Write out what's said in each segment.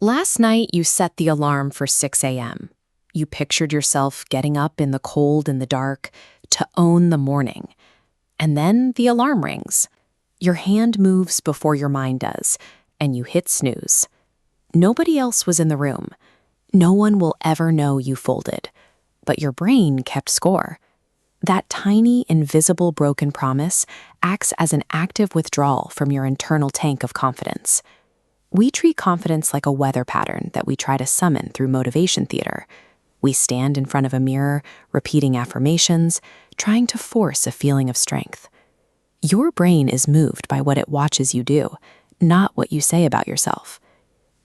Last night, you set the alarm for 6 a.m. You pictured yourself getting up in the cold and the dark to own the morning. And then the alarm rings. Your hand moves before your mind does, and you hit snooze. Nobody else was in the room. No one will ever know you folded. But your brain kept score. That tiny, invisible broken promise acts as an active withdrawal from your internal tank of confidence. We treat confidence like a weather pattern that we try to summon through motivation theater. We stand in front of a mirror, repeating affirmations, trying to force a feeling of strength. Your brain is moved by what it watches you do, not what you say about yourself.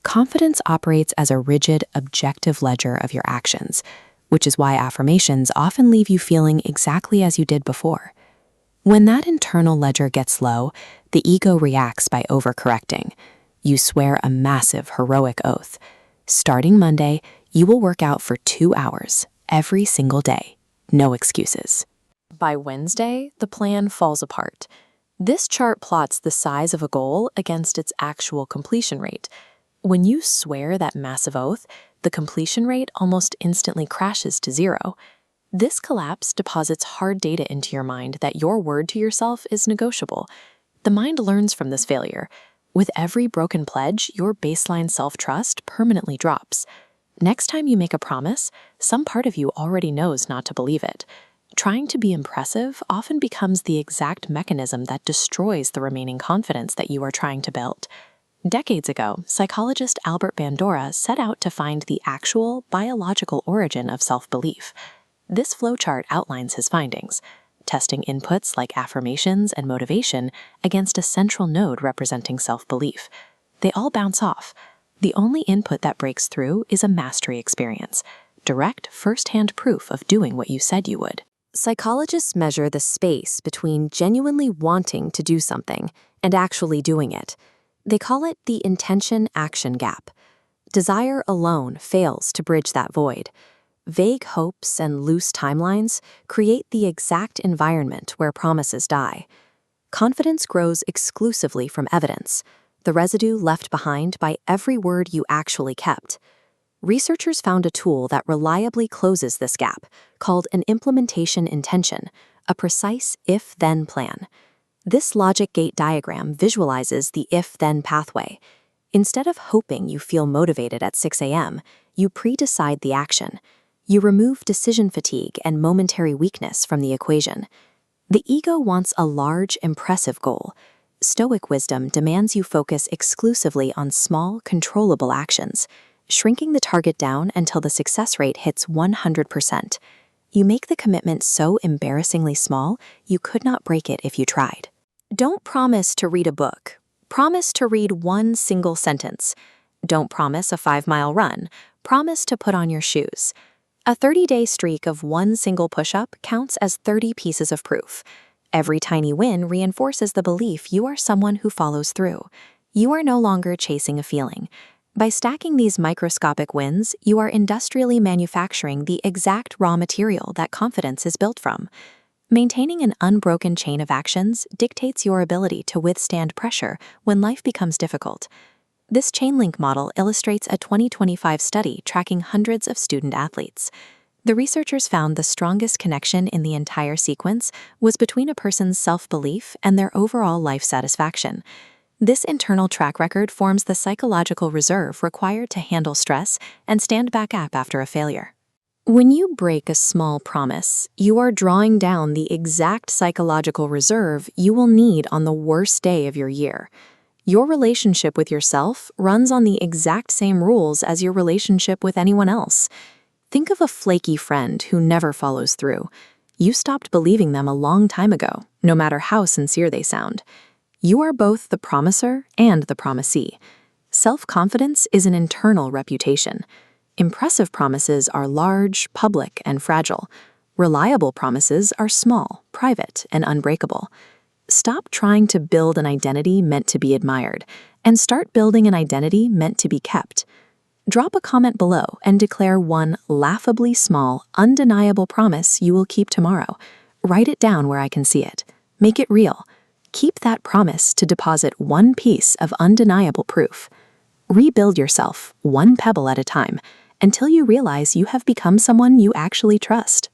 Confidence operates as a rigid, objective ledger of your actions, which is why affirmations often leave you feeling exactly as you did before. When that internal ledger gets low, the ego reacts by overcorrecting. You swear a massive, heroic oath. Starting Monday, you will work out for 2 hours every single day. No excuses. By Wednesday, the plan falls apart. This chart plots the size of a goal against its actual completion rate. When you swear that massive oath, the completion rate almost instantly crashes to 0. This collapse deposits hard data into your mind that your word to yourself is negotiable. The mind learns from this failure. With every broken pledge, your baseline self-trust permanently drops. Next time you make a promise, some part of you already knows not to believe it. Trying to be impressive often becomes the exact mechanism that destroys the remaining confidence that you are trying to build. Decades ago, psychologist Albert Bandura set out to find the actual biological origin of self-belief. This flowchart outlines his findings, testing inputs like affirmations and motivation against a central node representing self-belief. They all bounce off. The only input that breaks through is a mastery experience, direct first-hand proof of doing what you said you would. Psychologists measure the space between genuinely wanting to do something and actually doing it. They call it the intention-action gap. Desire alone fails to bridge that void. Vague hopes and loose timelines create the exact environment where promises die. Confidence grows exclusively from evidence, the residue left behind by every word you actually kept. Researchers found a tool that reliably closes this gap, called an implementation intention, a precise if-then plan. This logic gate diagram visualizes the if-then pathway. Instead of hoping you feel motivated at 6 a.m., you pre-decide the action. You remove decision fatigue and momentary weakness from the equation. The ego wants a large, impressive goal. Stoic wisdom demands you focus exclusively on small, controllable actions, shrinking the target down until the success rate hits 100%. You make the commitment so embarrassingly small, you could not break it if you tried. Don't promise to read a book. Promise to read one single sentence. Don't promise a 5-mile run. Promise to put on your shoes. A 30-day streak of one single push-up counts as 30 pieces of proof. Every tiny win reinforces the belief you are someone who follows through. You are no longer chasing a feeling. By stacking these microscopic wins, you are industrially manufacturing the exact raw material that confidence is built from. Maintaining an unbroken chain of actions dictates your ability to withstand pressure when life becomes difficult. This chain link model illustrates a 2025 study tracking hundreds of student athletes. The researchers found the strongest connection in the entire sequence was between a person's self-belief and their overall life satisfaction. This internal track record forms the psychological reserve required to handle stress and stand back up after a failure. When you break a small promise, you are drawing down the exact psychological reserve you will need on the worst day of your year. Your relationship with yourself runs on the exact same rules as your relationship with anyone else. Think of a flaky friend who never follows through. You stopped believing them a long time ago, no matter how sincere they sound. You are both the promiser and the promisee. Self-confidence is an internal reputation. Impressive promises are large, public, and fragile. Reliable promises are small, private, and unbreakable. Stop trying to build an identity meant to be admired, and start building an identity meant to be kept. Drop a comment below and declare one laughably small, undeniable promise you will keep tomorrow. Write it down where I can see it. Make it real. Keep that promise to deposit one piece of undeniable proof. Rebuild yourself, one pebble at a time, until you realize you have become someone you actually trust.